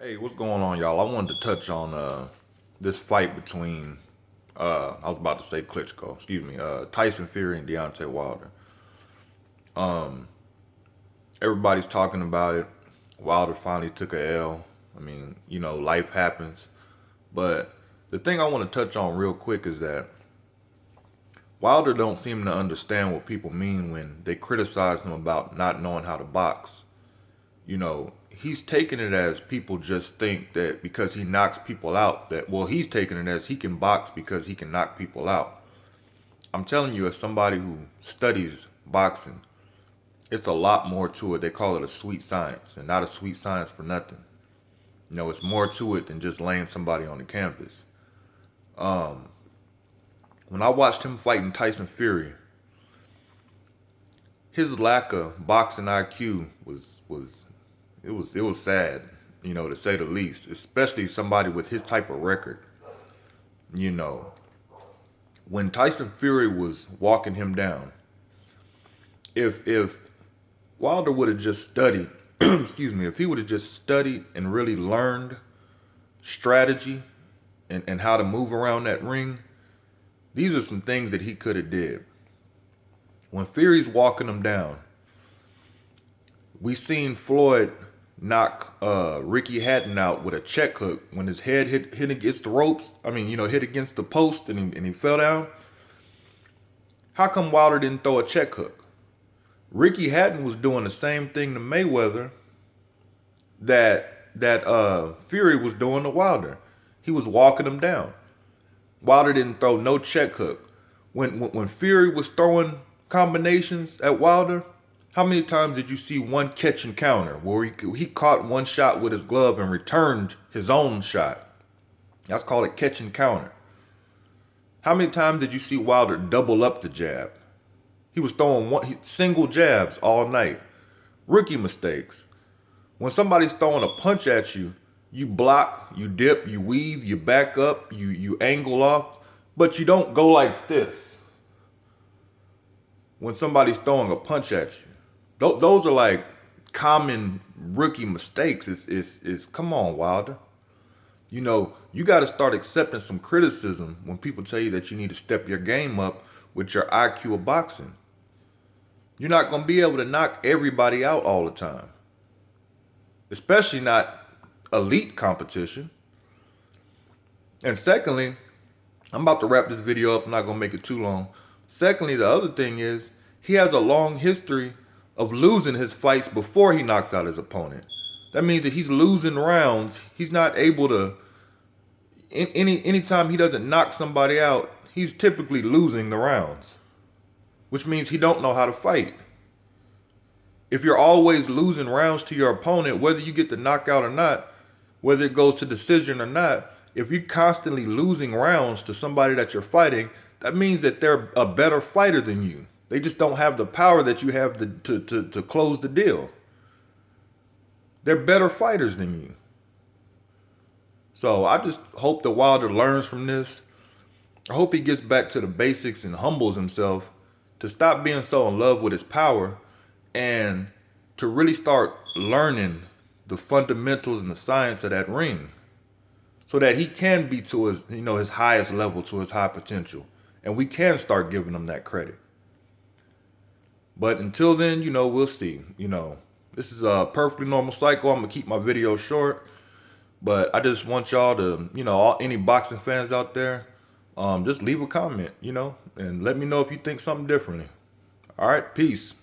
Hey, what's going on, y'all? I wanted to touch on this fight between I was about to say Klitschko, excuse me, Tyson Fury and Deontay Wilder. Um, Everybody's talking about it. Wilder finally took a L. I mean, life happens. But the thing I want to touch on real quick is that Wilder don't seem to understand what people mean when they criticize him about not knowing how to box. He's taking it as people just think that because he knocks people out, that, well, he's taking it as he can box because he can knock people out. I'm telling you, as somebody who studies boxing, it's a lot more to it. They call it a sweet science, and not a sweet science for nothing. It's more to it than just laying somebody on the canvas. Um, when I watched him fighting Tyson Fury, his lack of boxing IQ was sad, to say the least. Especially somebody with his type of record. You know, when Tyson Fury was walking him down, if Wilder would have just studied, excuse me, if he would have just studied and really learned strategy and how to move around that ring, these are some things that he could have did. When Fury's walking him down, we seen Floyd knock Ricky Hatton out with a check hook when his head hit against the ropes. I mean, hit against the post and he fell down. How come Wilder didn't throw a check hook? Ricky Hatton was doing the same thing to Mayweather that Fury was doing to Wilder. He was walking him down. Wilder didn't throw no check hook. When Fury was throwing combinations at Wilder, how many times did you see one catch and counter where he caught one shot with his glove and returned his own shot? That's called a catch and counter. How many times did you see Wilder double up the jab? He was throwing single jabs all night. Rookie mistakes. When somebody's throwing a punch at you, you block, you dip, you weave, you back up, you angle off, but you don't go like this when somebody's throwing a punch at you. Those are like common rookie mistakes. It's come on, Wilder. You got to start accepting some criticism when people tell you that you need to step your game up with your IQ of boxing. You're not going to be able to knock everybody out all the time, especially not elite competition. And secondly, I'm about to wrap this video up. I'm not going to make it too long. Secondly, the other thing is he has a long history of losing his fights before he knocks out his opponent. That means that he's losing rounds. He's not able to, anytime he doesn't knock somebody out, he's typically losing the rounds, which means he don't know how to fight. If you're always losing rounds to your opponent, whether you get the knockout or not, whether it goes to decision or not, if you're constantly losing rounds to somebody that you're fighting, that means that they're a better fighter than you. They just don't have the power that you have to close the deal. They're better fighters than you. So I just hope that Wilder learns from this. I hope he gets back to the basics and humbles himself to stop being so in love with his power and to really start learning the fundamentals and the science of that ring so that he can be to his highest level, to his high potential. And we can start giving him that credit. But until then, we'll see. This is a perfectly normal cycle. I'm going to keep my video short. But I just want y'all to, any boxing fans out there, just leave a comment, and let me know if you think something differently. All right, peace.